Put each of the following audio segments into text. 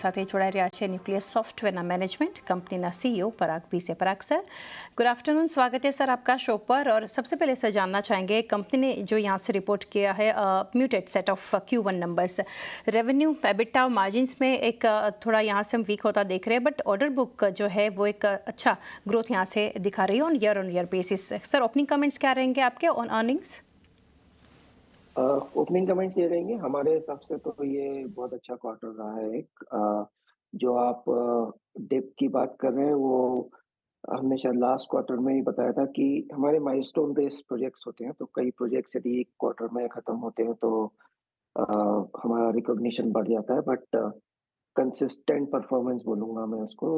સાથે જોડાઈ રહ્યા છે Nucleus software management company CEO Parag P से। पराग सर, गुड आफ्टरनून, स्वागत है सर आपका शो पर। और सबसे पहले सर जानना चाहेंगे, कंपनी ने जो यहाँ से रिपोर्ट किया है muted set of Q1 numbers, revenue, EBITDA, margins में एक थोड़ा यहाँ से हम वीक होता देख रहे हैं, बट ऑर्डर बुक जो है वो एक अच्छा ग्रोथ यहाँ से दिखा रही है on year basis. Sir opening comments क्या रहेंगे आपके ऑन अर्निंग्स? ओपनिंग कमेंट्स ये रहेंगे, हमारे हिसाब से तो ये बहुत अच्छा क्वार्टर रहा है। जो आप डिप की बात कर रहे हैं वो हमने शायद लास्ट क्वार्टर में ही बताया था कि हमारे माइलस्टोन बेस्ड प्रोजेक्ट्स होते हैं, तो कई प्रोजेक्ट्स यदि एक क्वार्टर में खत्म होते हैं तो हमारा रिकॉग्निशन बढ़ जाता है। बट कंसिस्टेंट परफॉर्मेंस बोलूंगा मैं उसको।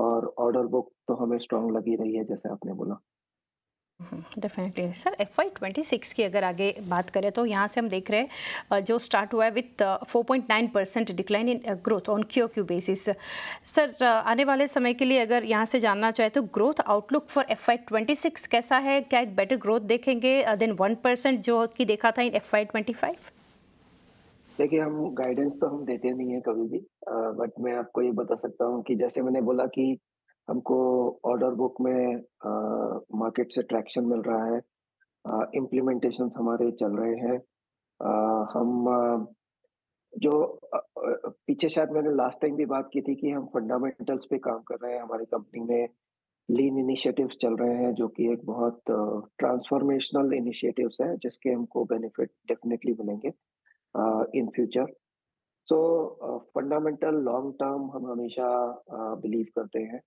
और ऑर्डर बुक तो हमें स्ट्रांग लगी रही है, जैसे आपने बोला। डेफिनेटली सर, FY26 की अगर आगे बात करें तो यहाँ से हम देख रहे हैं जो स्टार्ट हुआ है with 4.9% decline in growth on QOQ basis. Sir आने वाले समय के लिए अगर यहाँ से जानना चाहे तो ग्रोथ आउटलुक फॉर FY26 कैसा है? क्या एक बेटर ग्रोथ देखेंगे देन 1% जो कि देखा था इन FY25? देखिए, हम गाइडेंस तो हम देते नहीं है कभी भी, बट मैं आपको ये बता सकता हूँ कि जैसे मैंने बोला कि हमको ऑर्डर बुक में मार्केट से ट्रैक्शन मिल रहा है, इम्प्लीमेंटेशंस हमारे चल रहे हैं। हम जो पीछे शायद मैंने लास्ट टाइम भी बात की थी कि हम फंडामेंटल्स पे काम कर रहे हैं। हमारी कंपनी में लीन इनिशिएटिव्स चल रहे हैं, जो कि एक बहुत ट्रांसफॉर्मेशनल इनिशिएटिव्स हैं, जिसके हमको बेनिफिट डेफिनेटली मिलेंगे in future. So fundamental long term हम हमेशा बिलीव करते हैं,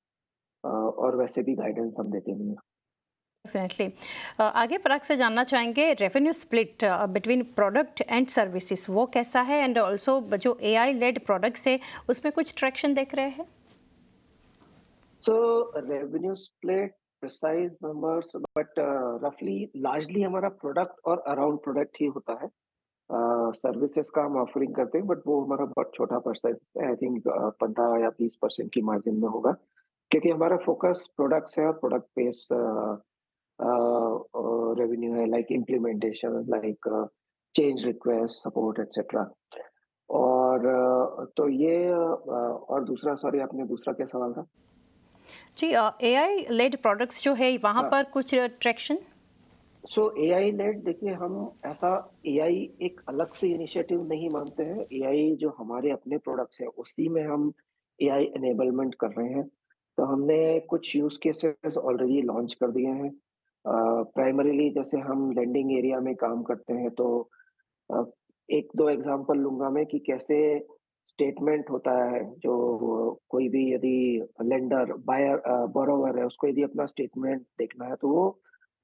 और वैसे भी गाइडेंस हम देते नहीं हैं। डेफिनेटली आगे पराग से जानना चाहेंगे, revenue split between product and services वो कैसा है? एंड ऑल्सो जो AI लेड प्रोडक्ट्स है उसमें कुछ ट्रैक्शन देख रहे हैं? So revenue split precise numbers, but रफली लार्जली हमारा प्रोडक्ट और अराउंड प्रोडक्ट ही होता है। सर्विसेज का हम ऑफरिंग करते हैं, बट वो हमारा बहुत छोटा परसेंट है। आई थिंक 15 या 20% की मार्जिन में होगा, क्योंकि हमारा फोकस प्रोडक्ट्स है और प्रोडक्ट बेस रेवेन्यू है, like implementation, like change request, support etcetera. और तो ये और दूसरा, सॉरी, आपने दूसरा क्या सवाल था? जी, AI लेड प्रोडक्ट्स जो है वहाँ हाँ, पर कुछ ट्रैक्शन? सो एआई लेड, देखिए, हम ऐसा एआई एक अलग से इनिशिएटिव नहीं मानते हैं। एआई जो हमारे अपने प्रोडक्ट्स हैं उसी में हम एआई एनेबलमेंट कर रहे हैं। तो हमने कुछ यूज केसेस ऑलरेडी लॉन्च कर दिए हैं। प्राइमरीली जैसे हम लेंडिंग एरिया में काम करते हैं, तो अ, एक दो एग्जांपल लूंगा मैं कि कैसे स्टेटमेंट होता है। जो कोई भी यदि लेंडर बायर बोरोवर है, उसको यदि अपना स्टेटमेंट देखना है तो वो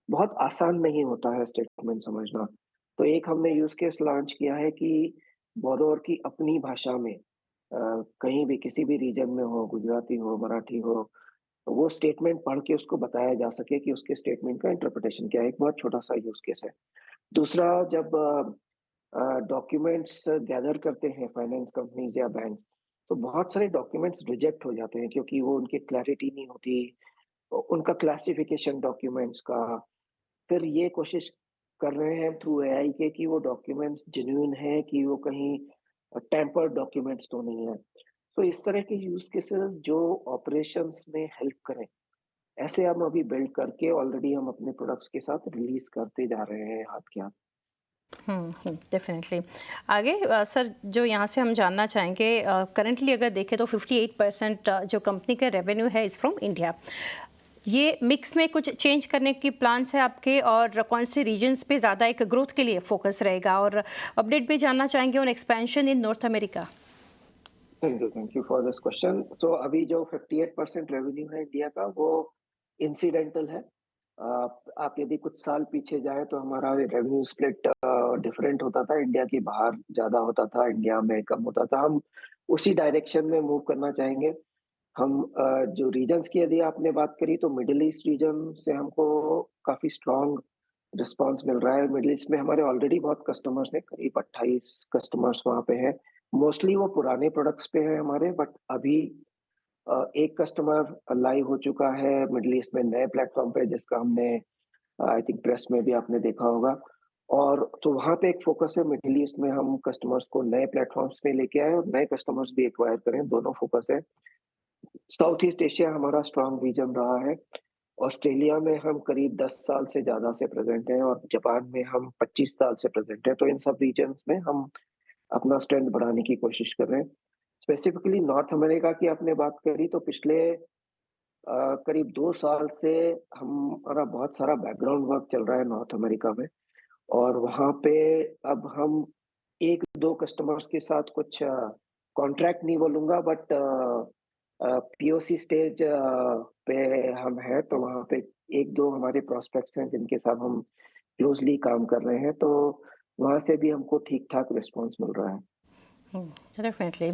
बहुत आसान नहीं होता है स्टेटमेंट समझना। तो एक हमने यूज़ केस लॉन्च किया है कि बोरोवर की अपनी भाषा में कहीं भी किसी भी रीजन में हो, गुजराती हो, मराठी हो, तो वो स्टेटमेंट पढ़ के उसको बताया जा सके कि उसके स्टेटमेंट का इंटरप्रिटेशन क्या है। एक बहुत छोटा-सा यूज़ केस है। दूसरा, जब डॉक्यूमेंट्स गैदर करते हैं फाइनेंस कंपनीज़ या बैंक, तो बहुत सारे डॉक्यूमेंट्स रिजेक्ट हो जाते हैं क्योंकि वो उनकी क्लैरिटी नहीं होती, उनका क्लासिफिकेशन डॉक्यूमेंट्स का। फिर ये कोशिश कर रहे हैं थ्रू एआई के कि वो डॉक्यूमेंट्स जेन्युइन है, कि वो कहीं टेम्पर्ड डॉक्यूमेंट्स तो नहीं है। तो इस तरह के यूज़ केसेस जो ऑपरेशंस में हेल्प करें, ऐसे हम अभी बिल्ड करके ऑलरेडी हम अपने प्रोडक्ट्स के साथ रिलीज़ करते जा रहे हैं हाथ के हाथ। डेफिनेटली आगे सर जो यहाँ से हम जानना चाहेंगे, करंटली अगर देखें तो 58% जो कंपनी का रेवेन्यू है इज़ फ्रॉम इंडिया। ये मिक्स में कुछ चेंज करने की प्लान्स है आपके, और कौन से रीजन्स पे ज़्यादा एक ग्रोथ के लिए फोकस रहेगा? और अपडेट भी जानना चाहेंगे on expansion in north America. Thank you for this question. तो अभी जो 58% रेवेन्यू है इंडिया का, वो इंसिडेंटल है। आप यदि कुछ साल पीछे जाएँ तो हमारा रेवेन्यू स्प्लिट डिफरेंट होता था, इंडिया के बाहर ज़्यादा होता था, इंडिया में कम होता था। हम उसी डायरेक्शन में मूव करना चाहेंगे। हम जो रीजन्स की यदि आपने बात करी, तो मिडल ईस्ट रीजन से हमको काफ़ी स्ट्रॉन्ग रिस्पॉन्स मिल रहा है। मिडल ईस्ट में हमारे ऑलरेडी बहुत कस्टमर्स हैं, करीब 28 कस्टमर्स वहाँ पे हैं। मोस्टली वो पुराने प्रोडक्ट्स पे हैं हमारे, बट अभी एक कस्टमर लाइव हो चुका है मिडल ईस्ट में नए प्लेटफ़ॉर्म पे, जिसका हमने आई थिंक प्रेस में भी आपने देखा होगा। और तो वहाँ पे एक फ़ोकस है मिडल ईस्ट में हम कस्टमर्स को नए प्लेटफ़ॉर्म्स पे लेके आए और नए कस्टमर्स भी एक्वायर करें, दोनों फ़ोकस है। साउथ ईस्ट एशिया हमारा स्ट्रॉन्ग रीजन रहा है। ऑस्ट्रेलिया में हम करीब 10 साल से ज़्यादा से प्रेज़ेंट हैं और जापान में हम 25 साल से प्रेज़ेंट हैं। तो इन सब रीजन्स में हम अपना स्ट्रेंथ बढ़ाने की कोशिश कर रहे हैं। स्पेसिफिकली नॉर्थ अमेरिका की आपने बात करी तो पिछले करीब 2 साल से हमारा बहुत सारा बैकग्राउंड वर्क चल रहा है नॉर्थ अमेरिका में और वहाँ पे अब हम 1-2 कस्टमर्स के साथ कुछ कॉन्ट्रैक्ट नहीं बोलूँगा बट पीओसी स्टेज पे हम हैं, तो वहाँ पे 1-2 हमारे प्रोस्पेक्ट्स हैं जिनके साथ हम क्लोज़ली काम कर रहे हैं, तो वहाँ से भी हमको ठीक-ठाक रिस्पॉन्स मिल रहा है। डेफिनेटली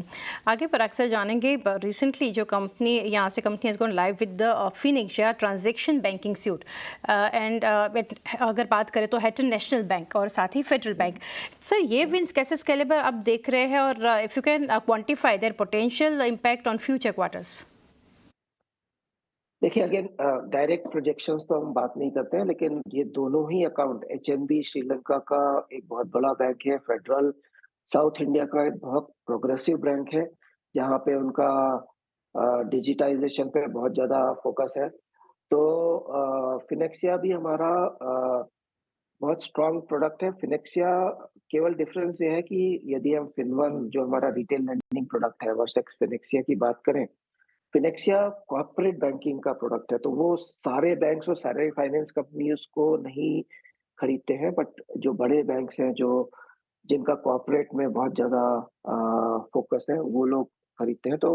आगे पर अक्सर जानेंगे रिसेंटली जो कंपनी यहाँ से company has gone live with the Phoenix transaction banking suit and अगर बात करें तो हेटन नेशनल बैंक और साथ ही फेडरल बैंक। सर ये विंस कैसे स्केलेबल आप देख रहे हैं और if you can quantify their potential impact on future quarters. देखिए अगेन डायरेक्ट प्रोजेक्शंस तो हम बात नहीं करते हैं, लेकिन ये दोनों ही अकाउंट एचएनबी श्रीलंका का एक बहुत बड़ा बैंक है, फेडरल साउथ इंडिया का एक बहुत प्रोग्रेसिव बैंक है, जहाँ पे उनका डिजिटाइज़ेशन पे बहुत ज़्यादा फ़ोकस है। तो फिनेक्सिया भी हमारा बहुत स्ट्रॉन्ग प्रोडक्ट है। फिनेक्सिया केवल डिफरेंस ये है कि यदि हम फिनवन जो हमारा रिटेल लेंडिंग प्रोडक्ट है वर्सेस फिनेक्सिया की बात करें, फिनेक्सिया कॉर्पोरेट बैंकिंग का प्रोडक्ट है, तो वो सारे बैंक्स और सारे फाइनेंस कंपनी उसको नहीं खरीदते हैं, बट जो बड़े बैंक्स हैं, जो जिनका कॉर्पोरेट में बहुत ज़्यादा फ़ोकस है, वो लोग खरीदते हैं। तो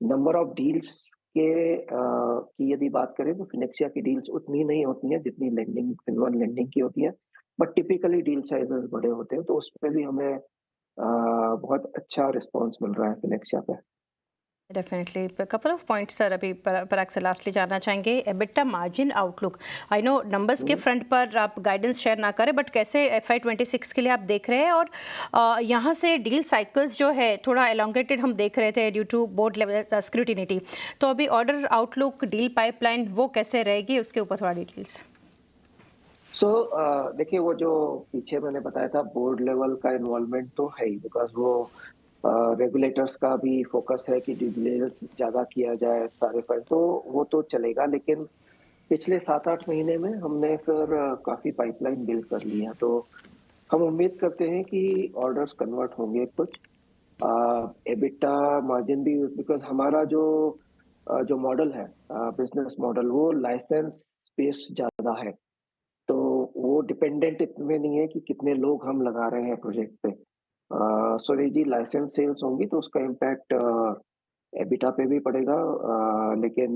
नंबर ऑफ डील्स की यदि बात करें तो फिनेक्सिया की डील्स उतनी नहीं होती हैं, जितनी लेंडिंग फिनवन लेंडिंग की होती है, बट टिपिकली डील साइज़ेज़ बड़े होते हैं, तो उसपे भी हमें बहुत अच्छा रिस्पॉन्स मिल रहा है फिनेक्सिया पे। Definitely couple of points sir अभी पराग से लास्टली जानना चाहेंगे EBITDA margin outlook. I know numbers के फ्रंट पर आप गाइडेंस शेयर ना करें बट कैसे FY26 के लिए आप देख रहे हैं और यहाँ से डील साइकिल्स जो है थोड़ा एलोंगेटेड हम देख रहे थे ड्यू टू बोर्ड लेवल स्क्रूटिनिटी, तो अभी ऑर्डर आउटलुक डील पाइपलाइन वो कैसे रहेगी उसके ऊपर थोड़ा डिटेल्स। देखिए वो जो पीछे मैंने बताया था बोर्ड लेवल का इन्वॉल्वमेंट तो है ही, बिकॉज़ वो रेगुलेटर्स का भी फ़ोकस है कि ड्यू डिलिजेंस ज़्यादा किया जाए सारे फंड, तो वो तो चलेगा। लेकिन पिछले 7-8 महीने में हमने फिर काफ़ी पाइपलाइन बिल्ड कर ली है, तो हम उम्मीद करते हैं कि ऑर्डर्स कन्वर्ट होंगे कुछ। एबिटा मार्जिन भी बिकॉज़ हमारा जो मॉडल है बिज़नेस मॉडल वो लाइसेंस बेस्ड ज़्यादा है। तो वो डिपेंडेंट इतने नहीं है कि कितने लोग हम लगा रहे हैं प्रोजेक्ट पे। सो यदि लाइसेंस सेल्स होंगी तो उसका इम्पैक्ट एबिटा पे भी पड़ेगा, लेकिन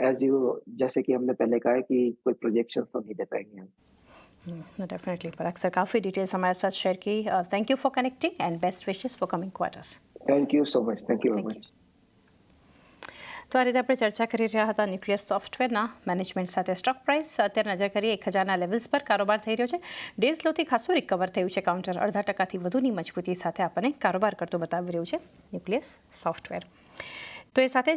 एज़ यू जैसे कि हमने पहले कहा है कि कोई प्रोजेक्शंस तो नहीं दे पाएँगे हम। डेफिनेटली पराग सर काफ़ी डिटेल्स हमारे साथ शेयर की। Thank you for connecting and best wishes for coming quarters. Thank you so much, thank you very thank you. Much. તો આ રીતે આપણે ચર્ચા કરી રહ્યા હતા ન્યુક્લિયસ સોફ્ટવેરના મેનેજમેન્ટ સાથે સ્ટોક પ્રાઇસ અત્યારે નજર કરીએ 1000ના લેવલ્સ પર કારોબાર થઈ રહ્યો છે। ડેઝ લોથી ખાસું રિકવર થયું છે, કાઉન્ટર 0.5% વધુની મજબૂતી સાથે આપણને કારોબાર કરતો બતાવી રહ્યું છે ન્યુક્લિયસ સોફ્ટવેર। તો એ સાથે